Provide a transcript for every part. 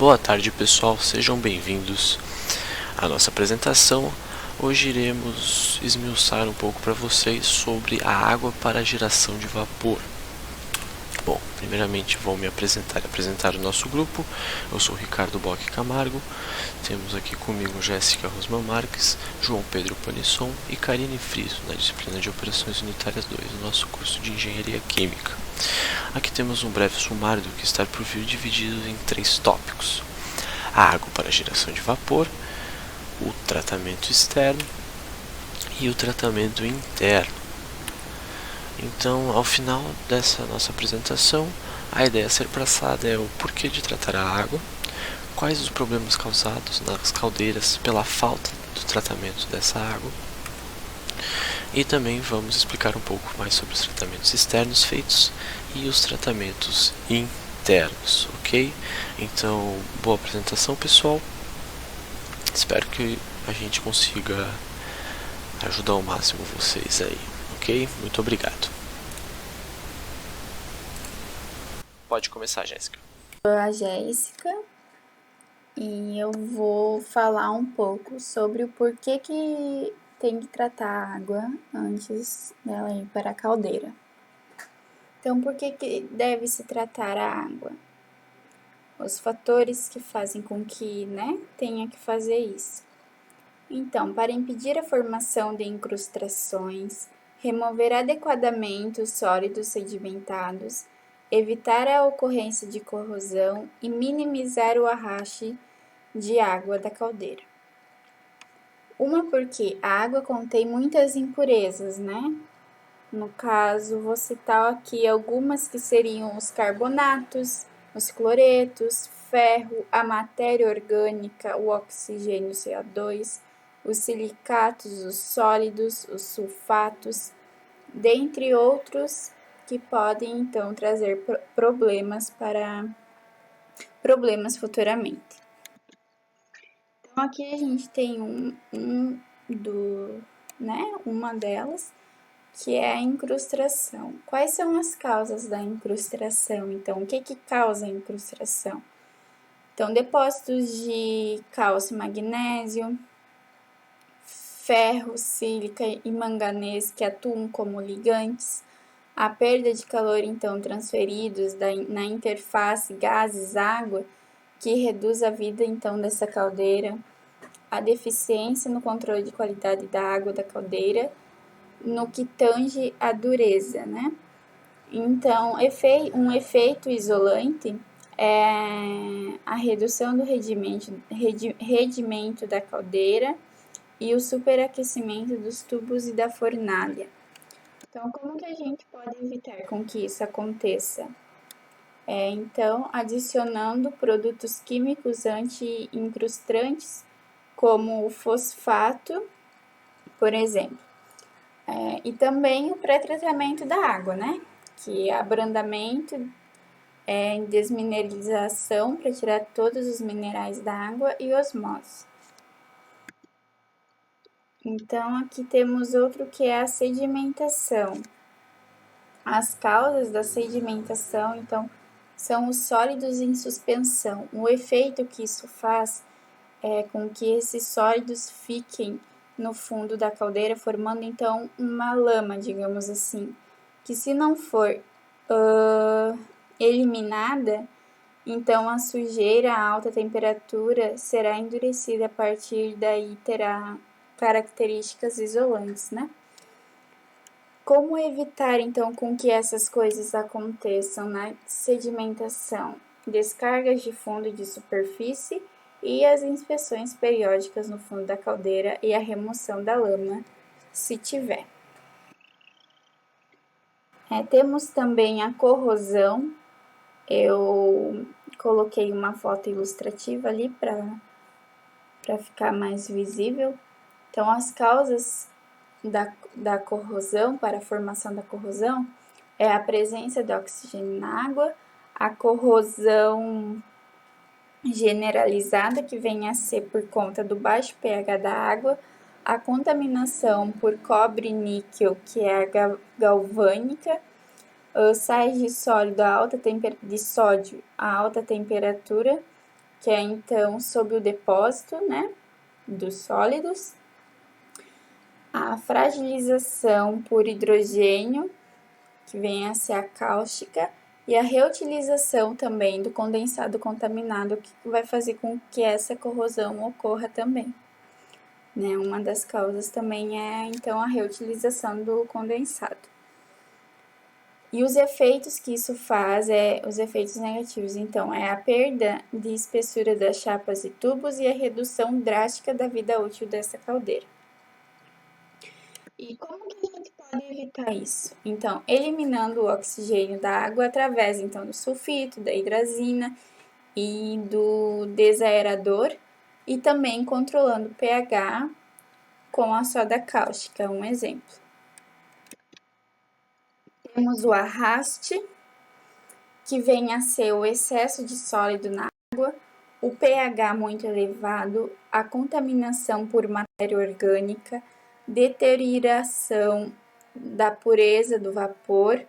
Boa tarde, pessoal, sejam bem-vindos à nossa apresentação. Hoje iremos esmiuçar um pouco para vocês sobre a água para geração de vapor. Bom, primeiramente vou me apresentar e apresentar o nosso grupo. Eu sou Ricardo Bock Camargo, temos aqui comigo Jéssica Rosman Marques, João Pedro Panisson e Karine Friso, na disciplina de Operações Unitárias 2, do nosso curso de Engenharia Química. Aqui temos um breve sumário do que está por vir, dividido em 3 tópicos: a água para geração de vapor, o tratamento externo e o tratamento interno. Então, ao final dessa nossa apresentação, a ideia a ser passada é o porquê de tratar a água, quais os problemas causados nas caldeiras pela falta do tratamento dessa água, e também vamos explicar um pouco mais sobre os tratamentos externos feitos e os tratamentos internos, ok? Então, boa apresentação, pessoal. Espero que a gente consiga ajudar ao máximo vocês aí, ok? Muito obrigado. Pode começar, Jéssica. Eu sou a Jéssica e eu vou falar um pouco sobre o porquê que tem que tratar a água antes dela ir para a caldeira. Então, por que deve se tratar a água? Os fatores que fazem com que, tenha que fazer isso. Então, para impedir a formação de incrustações, remover adequadamente os sólidos sedimentados, evitar a ocorrência de corrosão e minimizar o arraste de água da caldeira. Uma porque a água contém muitas impurezas, No caso, vou citar aqui algumas que seriam os carbonatos, os cloretos, ferro, a matéria orgânica, o oxigênio CO2, os silicatos, os sólidos, os sulfatos, dentre outros que podem então trazer problemas futuramente. Então aqui a gente tem uma delas, que é a incrustação. Quais são as causas da incrustação? Então, o que causa a incrustação? Então, depósitos de cálcio e magnésio, ferro, sílica e manganês que atuam como ligantes, a perda de calor, então, transferidos na interface gases-água, que reduz a vida, então, dessa caldeira, a deficiência no controle de qualidade da água da caldeira, no que tange a dureza, Então, um efeito isolante é a redução do rendimento da caldeira e o superaquecimento dos tubos e da fornalha. Então, como que a gente pode evitar com que isso aconteça? Então, adicionando produtos químicos anti-incrustantes, como o fosfato, por exemplo. E também o pré-tratamento da água, Que é abrandamento, desmineralização para tirar todos os minerais da água e osmose. Então, aqui temos outro que é a sedimentação. As causas da sedimentação, então, são os sólidos em suspensão. O efeito que isso faz é com que esses sólidos fiquem no fundo da caldeira, formando então uma lama, digamos assim, que se não for eliminada, então a sujeira a alta temperatura será endurecida, a partir daí terá características isolantes, Como evitar então com que essas coisas aconteçam na sedimentação? Descargas de fundo e de superfície e as inspeções periódicas no fundo da caldeira e a remoção da lama, se tiver. Temos também a corrosão. Eu coloquei uma foto ilustrativa ali para ficar mais visível. Então, as causas da corrosão, para a formação da corrosão, é a presença de oxigênio na água, a corrosão generalizada, que vem a ser por conta do baixo pH da água, a contaminação por cobre e níquel, que é a galvânica, sais de sódio de sódio a alta temperatura, que é então sobre o depósito, né, dos sólidos, a fragilização por hidrogênio, que vem a ser a cáustica, e a reutilização também do condensado contaminado, que vai fazer com que essa corrosão ocorra também. Né? Uma das causas também é, então, a reutilização do condensado. E os efeitos que isso faz, os efeitos negativos, então, é a perda de espessura das chapas e tubos e a redução drástica da vida útil dessa caldeira. E como que a gente pode evitar isso? Então, eliminando o oxigênio da água através, então, do sulfito, da hidrazina e do desaerador, e também controlando o pH com a soda cáustica, um exemplo. Temos o arraste, que vem a ser o excesso de sólido na água, o pH muito elevado, a contaminação por matéria orgânica, deterioração da pureza do vapor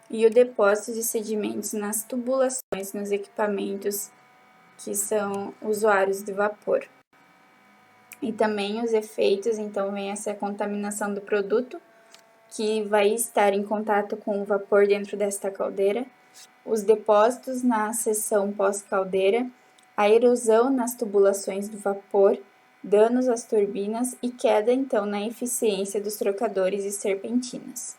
e o depósito de sedimentos nas tubulações, nos equipamentos que são usuários de vapor. E também os efeitos, então, vem essa contaminação do produto, que vai estar em contato com o vapor dentro desta caldeira, os depósitos na seção pós-caldeira, a erosão nas tubulações do vapor, danos às turbinas e queda, então, na eficiência dos trocadores e serpentinas.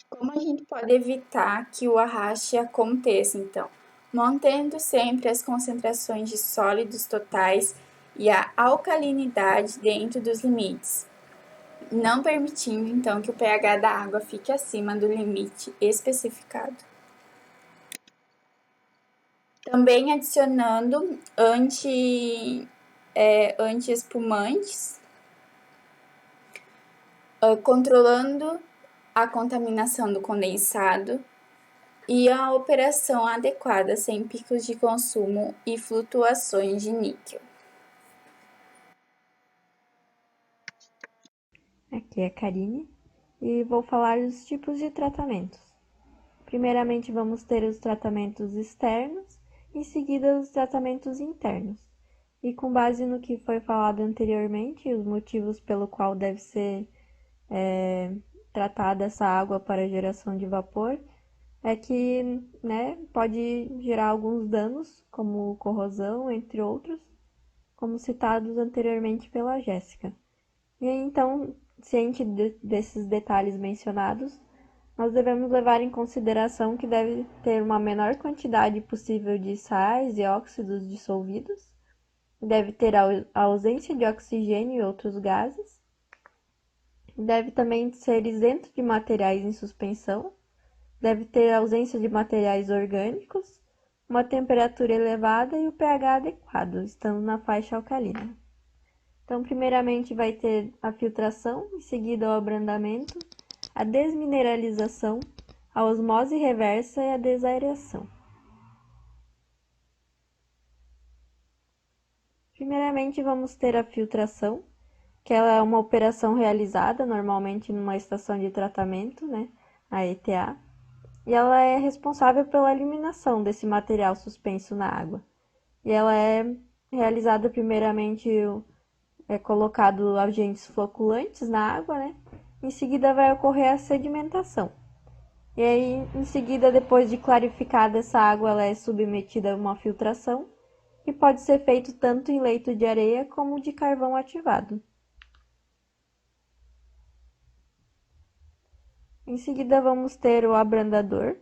Como a gente pode evitar que o arraste aconteça, então? Mantendo sempre as concentrações de sólidos totais e a alcalinidade dentro dos limites, não permitindo, então, que o pH da água fique acima do limite especificado. Também adicionando anti-espumantes, controlando a contaminação do condensado e a operação adequada sem picos de consumo e flutuações de níquel. Aqui é a Karine e vou falar dos tipos de tratamentos. Primeiramente vamos ter os tratamentos externos, em seguida os tratamentos internos. E com base no que foi falado anteriormente, os motivos pelo qual deve ser tratada essa água para geração de vapor, é que pode gerar alguns danos, como corrosão, entre outros, como citados anteriormente pela Jéssica. E então, ciente desses detalhes mencionados, nós devemos levar em consideração que deve ter uma menor quantidade possível de sais e óxidos dissolvidos, deve ter a ausência de oxigênio e outros gases, deve também ser isento de materiais em suspensão, deve ter ausência de materiais orgânicos, uma temperatura elevada e o pH adequado, estando na faixa alcalina. Então, primeiramente vai ter a filtração, em seguida o abrandamento, a desmineralização, a osmose reversa e a desaeração. Primeiramente vamos ter a filtração, que ela é uma operação realizada normalmente numa estação de tratamento, a ETA, e ela é responsável pela eliminação desse material suspenso na água. E ela é realizada primeiramente, colocado agentes floculantes na água, Em seguida vai ocorrer a sedimentação. E aí, em seguida, depois de clarificada essa água, ela é submetida a uma filtração, que pode ser feito tanto em leito de areia como de carvão ativado. Em seguida, vamos ter o abrandador,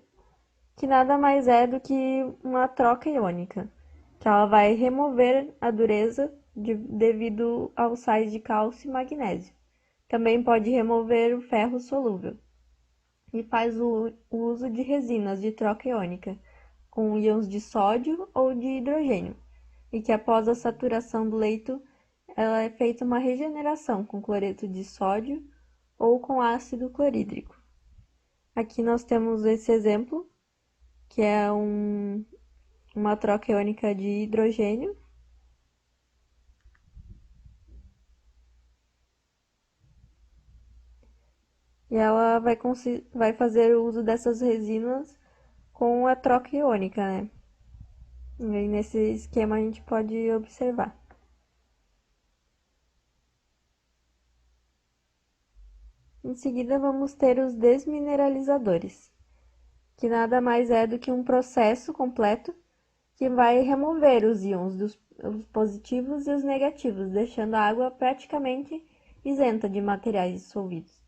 que nada mais é do que uma troca iônica, que ela vai remover a dureza devido aos sais de cálcio e magnésio. Também pode remover o ferro solúvel. E faz o uso de resinas de troca iônica, com íons de sódio ou de hidrogênio, e que após a saturação do leito, ela é feita uma regeneração com cloreto de sódio ou com ácido clorídrico. Aqui nós temos esse exemplo, que é uma troca iônica de hidrogênio. E ela vai fazer o uso dessas resinas com a troca iônica, E aí, nesse esquema a gente pode observar. Em seguida, vamos ter os desmineralizadores, que nada mais é do que um processo completo que vai remover os íons os positivos e os negativos, deixando a água praticamente isenta de materiais dissolvidos.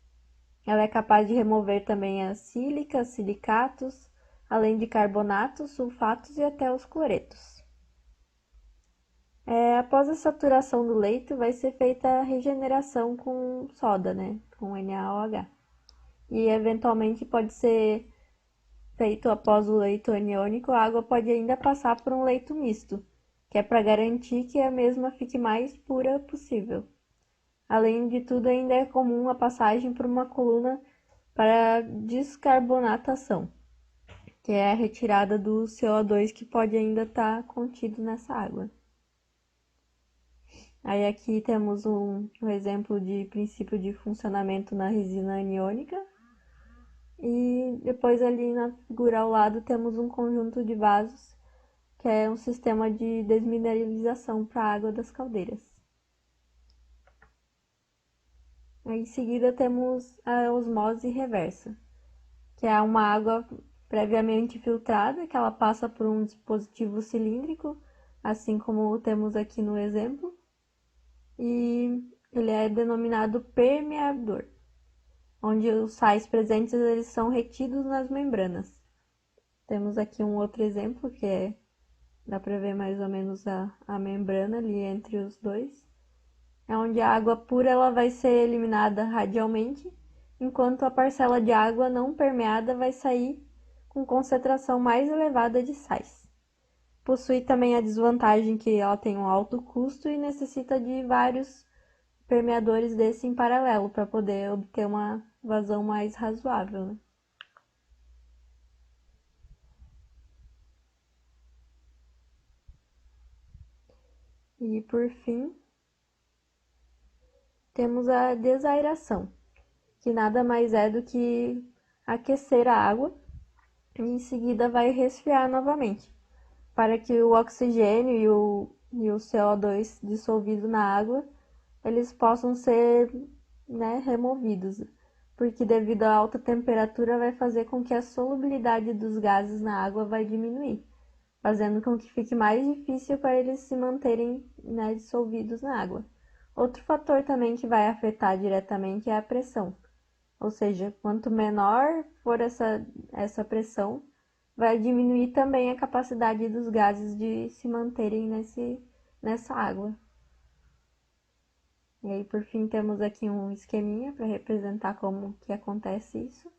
Ela é capaz de remover também as sílicas, silicatos, além de carbonatos, sulfatos e até os cloretos. Após a saturação do leito, vai ser feita a regeneração com soda, né? Com NaOH. E eventualmente pode ser feito após o leito aniônico, a água pode ainda passar por um leito misto, que é para garantir que a mesma fique mais pura possível. Além de tudo, ainda é comum a passagem por uma coluna para descarbonatação, que é a retirada do CO2 que pode ainda estar contido nessa água. Aí aqui temos um exemplo de princípio de funcionamento na resina aniônica. E depois ali na figura ao lado temos um conjunto de vasos, que é um sistema de desmineralização para a água das caldeiras. Aí, em seguida temos a osmose reversa, que é uma água previamente filtrada, que ela passa por um dispositivo cilíndrico, assim como temos aqui no exemplo, e ele é denominado permeador, onde os sais presentes eles são retidos nas membranas. Temos aqui um outro exemplo, que dá para ver mais ou menos a membrana ali entre os dois. É onde a água pura ela vai ser eliminada radialmente, enquanto a parcela de água não permeada vai sair com concentração mais elevada de sais. Possui também a desvantagem que ela tem um alto custo e necessita de vários permeadores desse em paralelo para poder obter uma vazão mais razoável, né? E por fim, temos a desaeração, que nada mais é do que aquecer a água e em seguida vai resfriar novamente, para que o oxigênio e o CO2 dissolvido na água eles possam ser, né, removidos, porque devido à alta temperatura vai fazer com que a solubilidade dos gases na água vai diminuir, fazendo com que fique mais difícil para eles se manterem, né, dissolvidos na água. Outro fator também que vai afetar diretamente é a pressão, ou seja, quanto menor for essa pressão, vai diminuir também a capacidade dos gases de se manterem nessa água. E aí, por fim, temos aqui um esqueminha para representar como que acontece isso.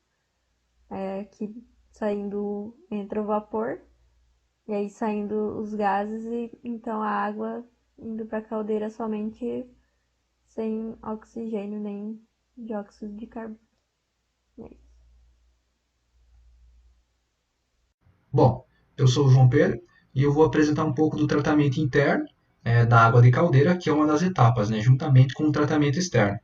Aqui saindo, entra o vapor, e aí saindo os gases, e então a água indo para a caldeira somente sem oxigênio nem dióxido de carbono. É isso. Bom, eu sou o João Pedro e eu vou apresentar um pouco do tratamento interno da água de caldeira, que é uma das etapas, né, juntamente com o tratamento externo.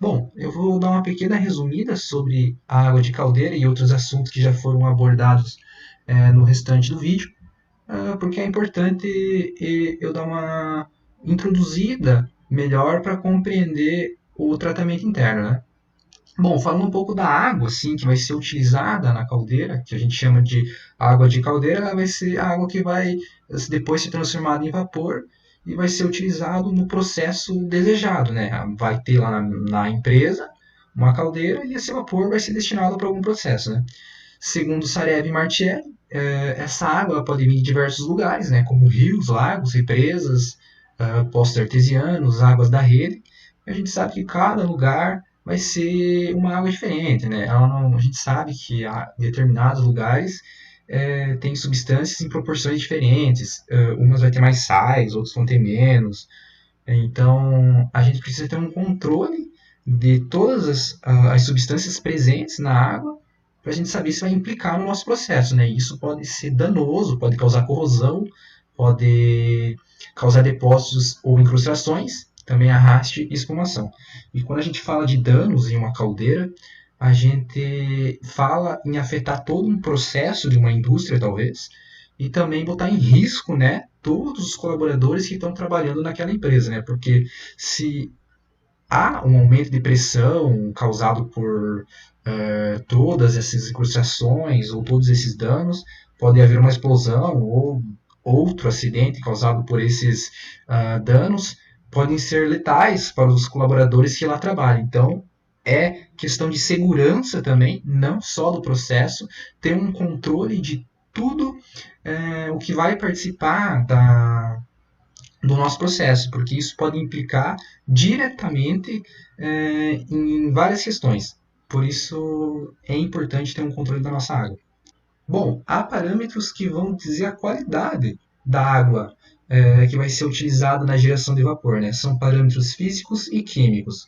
Bom, eu vou dar uma pequena resumida sobre a água de caldeira e outros assuntos que já foram abordados no restante do vídeo, porque é importante eu dar uma introduzida melhor para compreender o tratamento interno, né? Bom, falando um pouco da água, assim, que vai ser utilizada na caldeira, que a gente chama de água de caldeira, ela vai ser a água que vai depois ser transformada em vapor e vai ser utilizado no processo desejado, né? Vai ter lá na empresa uma caldeira e esse vapor vai ser destinado para algum processo, né? Segundo Sarev e Martielli, essa água ela pode vir de diversos lugares, né? Como rios, lagos, represas, poços artesianos, águas da rede. A gente sabe que cada lugar vai ser uma água diferente, né? A gente sabe que determinados lugares tem substâncias em proporções diferentes. Umas vai ter mais sais, outras vão ter menos. Então, a gente precisa ter um controle de todas as substâncias presentes na água para a gente saber se vai implicar no nosso processo, né? Isso pode ser danoso, pode causar corrosão, pode causar depósitos ou incrustações, também arraste e espumação. E quando a gente fala de danos em uma caldeira, a gente fala em afetar todo um processo de uma indústria, talvez, e também botar em risco, né, todos os colaboradores que estão trabalhando naquela empresa, né, porque se há um aumento de pressão causado por todas essas incrustações ou todos esses danos, pode haver uma explosão ou outro acidente causado por esses danos, podem ser letais para os colaboradores que lá trabalham. Então, é questão de segurança também, não só do processo, ter um controle de tudo o que vai participar do nosso processo, porque isso pode implicar diretamente em várias questões. Por isso é importante ter um controle da nossa água. Bom, há parâmetros que vão dizer a qualidade da água que vai ser utilizada na geração de vapor, né? São parâmetros físicos e químicos.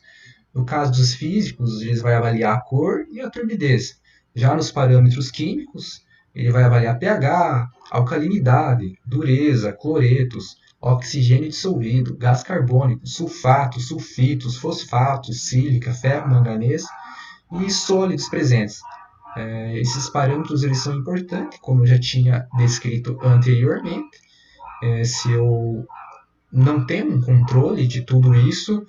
No caso dos físicos, eles vai avaliar a cor e a turbidez. Já nos parâmetros químicos, ele vai avaliar pH, alcalinidade, dureza, cloretos, oxigênio dissolvido, gás carbônico, sulfatos, sulfitos, fosfatos, sílica, ferro, manganês e sólidos presentes. Esses parâmetros eles são importantes, como eu já tinha descrito anteriormente. Se eu não tenho um controle de tudo isso,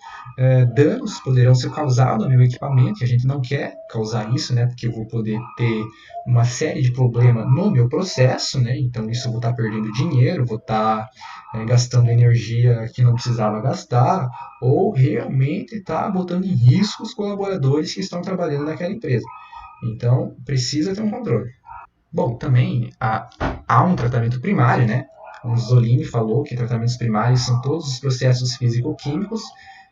danos poderão ser causados ao meu equipamento, e a gente não quer causar isso, né, porque eu vou poder ter uma série de problemas no meu processo, né, então isso eu vou estar perdendo dinheiro, vou estar gastando energia que não precisava gastar, ou realmente estar botando em risco os colaboradores que estão trabalhando naquela empresa. Então, precisa ter um controle. Bom, também há um tratamento primário, né? O Zolini falou que tratamentos primários são todos os processos físico-químicos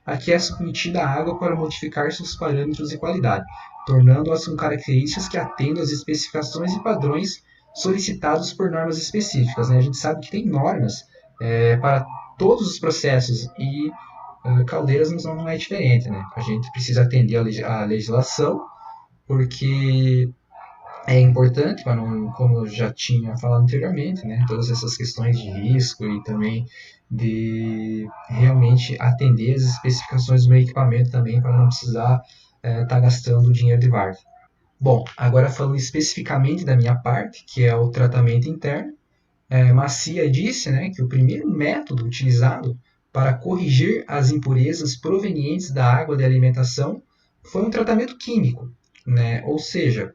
a que é submetida a água para modificar seus parâmetros de qualidade, tornando-as com características que atendam às especificações e padrões solicitados por normas específicas, né? A gente sabe que tem normas para todos os processos e caldeiras não é diferente, né? A gente precisa atender a legislação, porque é importante, para não, como eu já tinha falado anteriormente, né, todas essas questões de risco e também de realmente atender as especificações do meu equipamento também, para não precisar estar gastando dinheiro de várzea. Bom, agora falando especificamente da minha parte, que é o tratamento interno, Macia disse, né, que o primeiro método utilizado para corrigir as impurezas provenientes da água de alimentação foi um tratamento químico, né? Ou seja,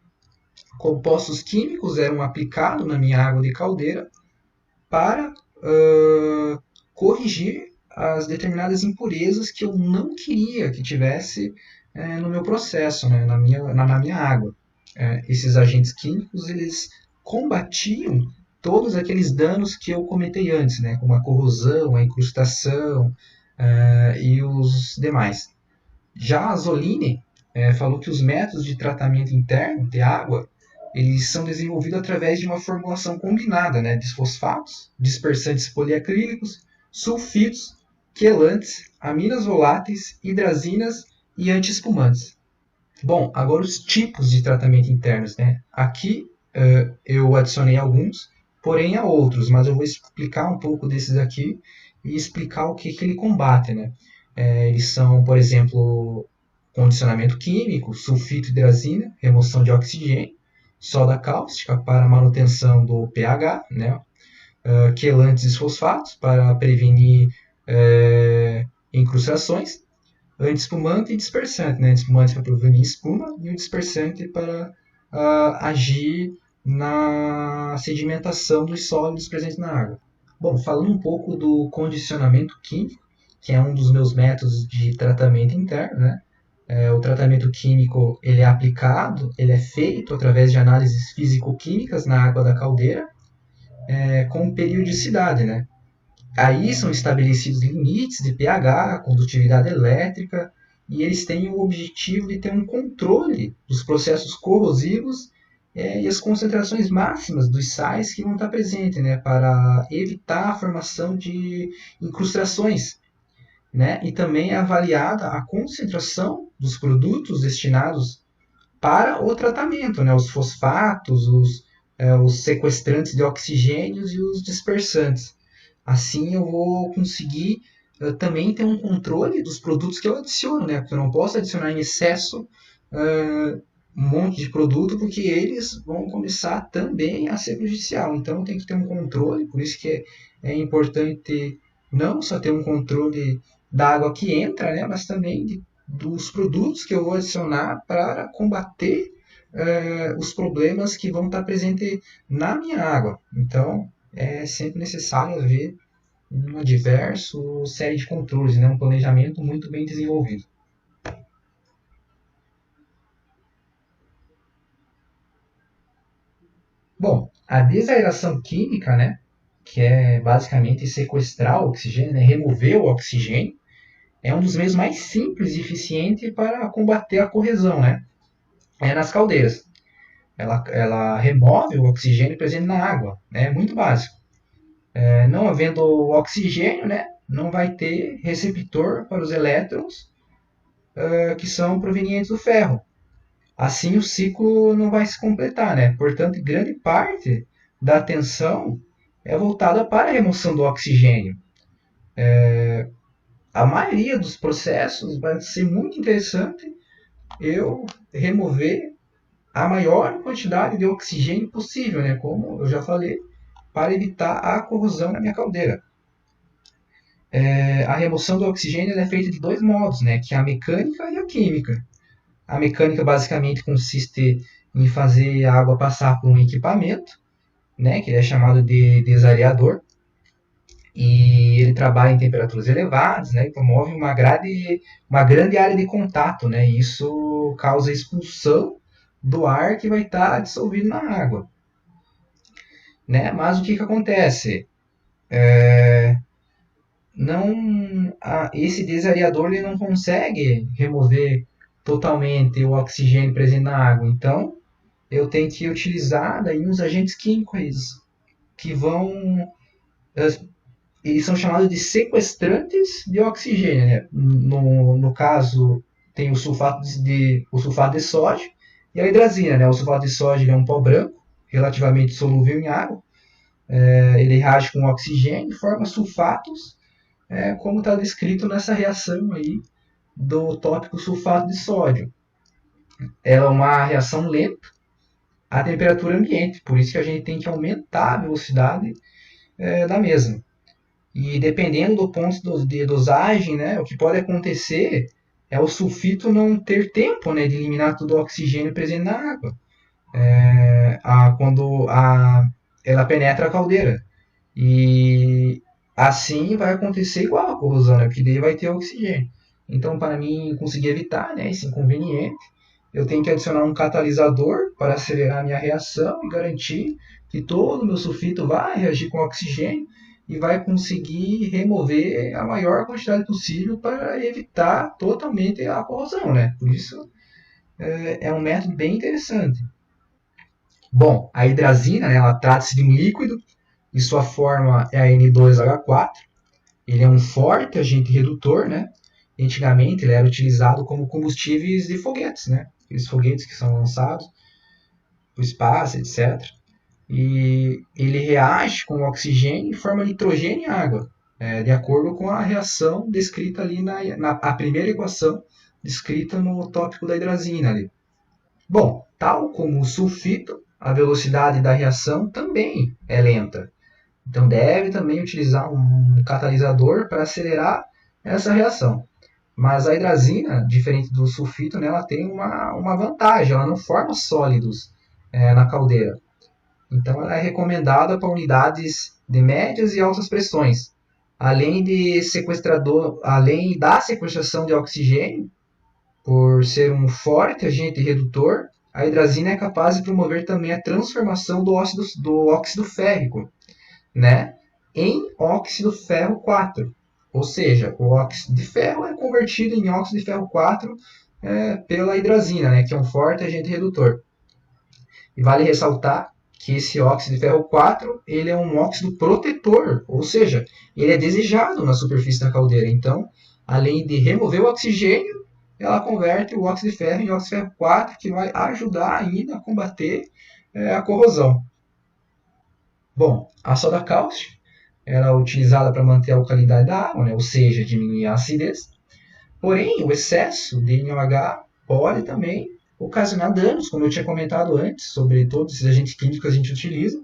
compostos químicos eram aplicados na minha água de caldeira para corrigir as determinadas impurezas que eu não queria que tivesse no meu processo, né, na minha água. Esses agentes químicos eles combatiam todos aqueles danos que eu comentei antes, né, como a corrosão, a incrustação e os demais. Já a Zolini falou que os métodos de tratamento interno de água eles são desenvolvidos através de uma formulação combinada, né, de fosfatos, dispersantes poliacrílicos, sulfitos, quelantes, aminas voláteis, hidrazinas e antiespumantes. Bom, agora os tipos de tratamento internos, né? Aqui eu adicionei alguns, porém há outros, mas eu vou explicar um pouco desses aqui e explicar o que ele combate, né? Eles são, por exemplo, condicionamento químico, sulfito e hidrazina, remoção de oxigênio, soda cáustica para manutenção do pH, né? Quelantes e fosfatos para prevenir incrustações, antiespumante e dispersante, né? Antiespumante para prevenir espuma e o dispersante para agir na sedimentação dos sólidos presentes na água. Bom, falando um pouco do condicionamento químico, que é um dos meus métodos de tratamento interno, né? O tratamento químico ele é aplicado, ele é feito através de análises físico-químicas na água da caldeira com periodicidade, né? Aí são estabelecidos limites de pH, condutividade elétrica, e eles têm o objetivo de ter um controle dos processos corrosivos e as concentrações máximas dos sais que vão estar presentes, né? Para evitar a formação de incrustações. Né? E também é avaliada a concentração dos produtos destinados para o tratamento, né? Os fosfatos, os sequestrantes de oxigênios e os dispersantes. Assim eu vou conseguir também ter um controle dos produtos que eu adiciono, né? Porque eu não posso adicionar em excesso um monte de produto, porque eles vão começar também a ser prejudicial. Então tem que ter um controle, por isso que é importante não só ter um controle da água que entra, né, mas também dos produtos que eu vou adicionar para combater os problemas que vão estar presentes na minha água. Então é sempre necessário haver uma diversa série de controles, né, um planejamento muito bem desenvolvido. Bom, a desaeração química, né, que é basicamente sequestrar o oxigênio, né, remover o oxigênio, é um dos meios mais simples e eficientes para combater a corrosão, né, nas caldeiras. Ela remove o oxigênio presente na água, né, é muito básico. Não havendo oxigênio, né, não vai ter receptor para os elétrons que são provenientes do ferro. Assim o ciclo não vai se completar, né? Portanto, grande parte da atenção é voltada para a remoção do oxigênio. A maioria dos processos vai ser muito interessante eu remover a maior quantidade de oxigênio possível, né? Como eu já falei, para evitar a corrosão na minha caldeira. A remoção do oxigênio é feita de dois modos, né? Que é a mecânica e a química. A mecânica basicamente consiste em fazer a água passar por um equipamento, né, que é chamado de desareador, e ele trabalha em temperaturas elevadas, né, e promove uma grande área de contato, né, e isso causa expulsão do ar que vai estar dissolvido na água. Né? Mas o que acontece? Esse desareador ele não consegue remover totalmente o oxigênio presente na água, então eu tenho que utilizar daí uns agentes químicos que eles são chamados de sequestrantes de oxigênio, né? No caso, tem o sulfato de sódio e a hidrazina, né? O sulfato de sódio é um pó branco, relativamente solúvel em água. Ele reage com oxigênio e forma sulfatos, como está descrito nessa reação aí do tópico sulfato de sódio. Ela é uma reação lenta a temperatura ambiente, por isso que a gente tem que aumentar a velocidade da mesma. E dependendo do ponto de dosagem, né, o que pode acontecer é o sulfito não ter tempo, né, de eliminar todo o oxigênio presente na água quando ela penetra a caldeira. E assim vai acontecer igual a corrosão, né, porque daí vai ter oxigênio. Então, para mim conseguir evitar, né, esse inconveniente, eu tenho que adicionar um catalisador para acelerar a minha reação e garantir que todo o meu sulfito vai reagir com oxigênio e vai conseguir remover a maior quantidade possível para evitar totalmente a corrosão, né? Por isso é um método bem interessante. Bom, a hidrazina, né, ela trata-se de um líquido e sua forma é a N2H4. Ele é um forte agente redutor, né? Antigamente ele era utilizado como combustíveis de foguetes, né? Aqueles foguetes que são lançados para o espaço, etc. E ele reage com o oxigênio e forma nitrogênio e água, de acordo com a reação descrita ali a primeira equação descrita no tópico da hidrazina. Ali. Bom, tal como o sulfito, a velocidade da reação também é lenta. Então deve também utilizar um catalisador para acelerar essa reação. Mas a hidrazina, diferente do sulfito, né, ela tem uma vantagem, ela não forma sólidos na caldeira. Então ela é recomendada para unidades de médias e altas pressões. Além da sequestração de oxigênio, por ser um forte agente redutor, a hidrazina é capaz de promover também a transformação do óxido férrico, né, em óxido ferro 4. Ou seja, o óxido de ferro é convertido em óxido de ferro 4 pela hidrazina, né, que é um forte agente redutor. E vale ressaltar que esse óxido de ferro 4 ele é um óxido protetor, ou seja, ele é desejado na superfície da caldeira. Então, além de remover o oxigênio, ela converte o óxido de ferro em óxido de ferro 4, que vai ajudar ainda a combater a corrosão. Bom, a soda cáustica era é utilizada para manter a alcalinidade da água, né? Ou seja, diminuir a acidez. Porém, o excesso de NaOH pode também ocasionar danos, como eu tinha comentado antes, sobre todos esses agentes químicos que a gente utiliza.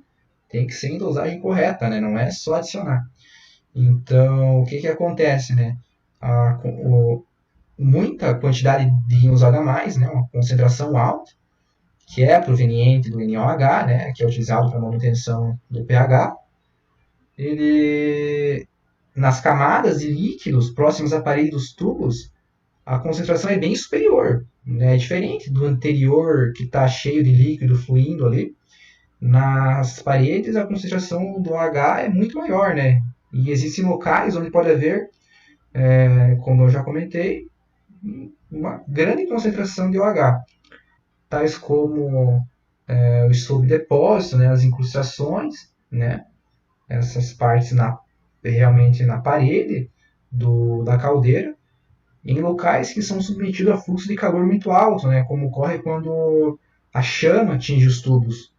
Tem que ser em dosagem correta, né? Não é só adicionar. Então, o que acontece, né? Muita quantidade de íons H+, né? Uma concentração alta, que é proveniente do NaOH, né? Que é utilizado para manutenção do pH, ele, nas camadas de líquidos próximos à parede dos tubos, a concentração é bem superior, né? É diferente do anterior, que está cheio de líquido fluindo ali. Nas paredes, a concentração do OH é muito maior, né? E existem locais onde pode haver, como eu já comentei, uma grande concentração de OH, tais como o subdepósito, né? As incrustações, né? Essas partes realmente na parede da caldeira, em locais que são submetidos a fluxo de calor muito alto, né? Como ocorre quando a chama atinge os tubos.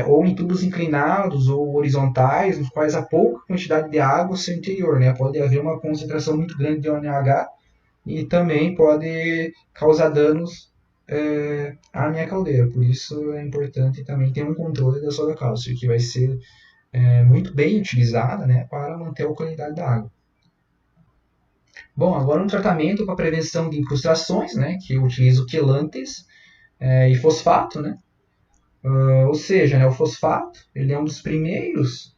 Ou em tubos inclinados ou horizontais, nos quais há pouca quantidade de água no seu interior, né? Pode haver uma concentração muito grande de ONH e também pode causar danos à minha caldeira. Por isso é importante também ter um controle da soda cáustica, que vai ser muito bem utilizada, né, para manter a alcalinidade da água. Bom, agora um tratamento para prevenção de incrustações, né, que eu utilizo quelantes e fosfato, né? Ou seja, né, o fosfato ele é um dos primeiros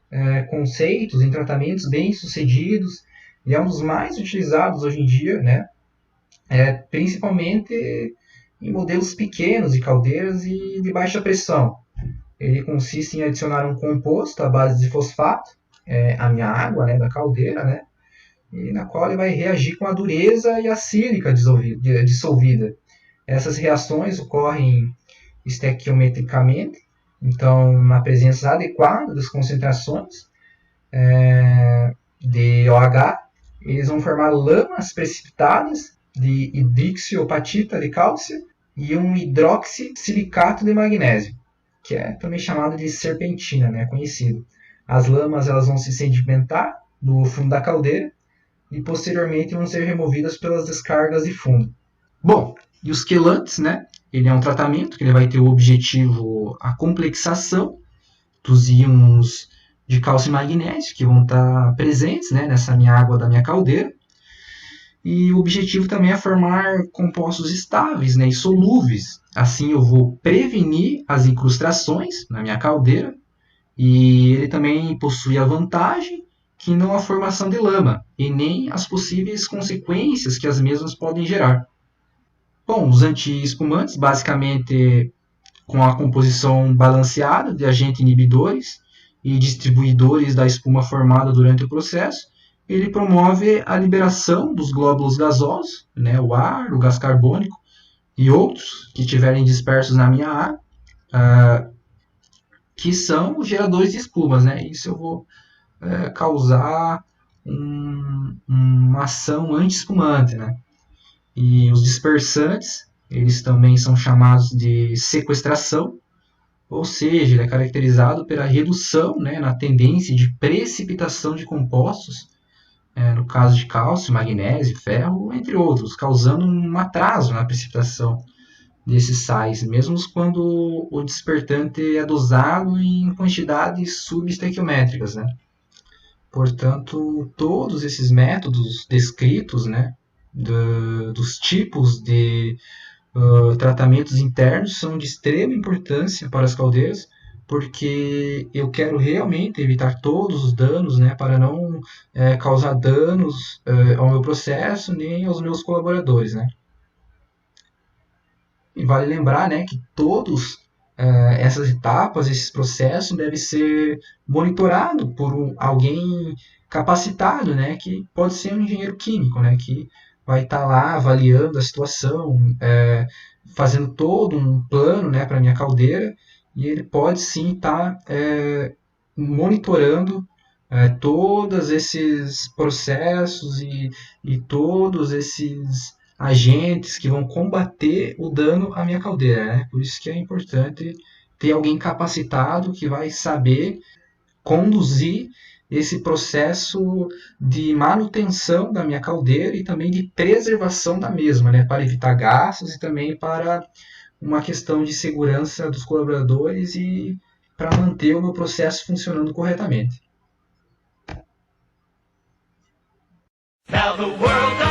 conceitos em tratamentos bem-sucedidos e é um dos mais utilizados hoje em dia, né, principalmente em modelos pequenos de caldeiras e de baixa pressão. Ele consiste em adicionar um composto à base de fosfato à minha água, né, da caldeira, né, e na qual ele vai reagir com a dureza e a sílica dissolvida. Essas reações ocorrem estequiometricamente, então na presença adequada das concentrações de OH, eles vão formar lamas precipitadas de hidroxiapatita de cálcio e um hidroxissilicato de magnésio, que é também chamado de serpentina, né, conhecido. As lamas elas vão se sedimentar no fundo da caldeira e posteriormente vão ser removidas pelas descargas de fundo. Bom, e os quelantes, né? Ele é um tratamento que ele vai ter o objetivo a complexação dos íons de cálcio e magnésio que vão estar presentes, né, nessa minha água da minha caldeira. E o objetivo também é formar compostos estáveis, né, e solúveis. Assim eu vou prevenir as incrustações na minha caldeira e ele também possui a vantagem que não a formação de lama e nem as possíveis consequências que as mesmas podem gerar. Bom, os anti-espumantes, basicamente com a composição balanceada de agentes inibidores e distribuidores da espuma formada durante o processo, ele promove a liberação dos glóbulos gasosos, né, o ar, o gás carbônico e outros que estiverem dispersos na minha água, que são os geradores de espumas, né? Isso eu vou causar uma ação anti-espumante, né? E os dispersantes, eles também são chamados de sequestração, ou seja, ele é caracterizado pela redução, né, na tendência de precipitação de compostos, no caso de cálcio, magnésio, ferro, entre outros, causando um atraso na precipitação desses sais, mesmo quando o dispersante é dosado em quantidades subestequiométricas, né? Portanto, todos esses métodos descritos, né, dos tipos de tratamentos internos são de extrema importância para as caldeiras, porque eu quero realmente evitar todos os danos, né, para não causar danos ao meu processo nem aos meus colaboradores, né. E vale lembrar, né, que todos essas etapas, esses processos devem ser monitorados por alguém capacitado, né, que pode ser um engenheiro químico, né, que vai estar lá avaliando a situação, fazendo todo um plano, né, para a minha caldeira, e ele pode sim estar monitorando todos esses processos e todos esses agentes que vão combater o dano à minha caldeira, né? Por isso que é importante ter alguém capacitado que vai saber conduzir esse processo de manutenção da minha caldeira e também de preservação da mesma, né? Para evitar gastos e também para uma questão de segurança dos colaboradores e para manter o meu processo funcionando corretamente. Now the world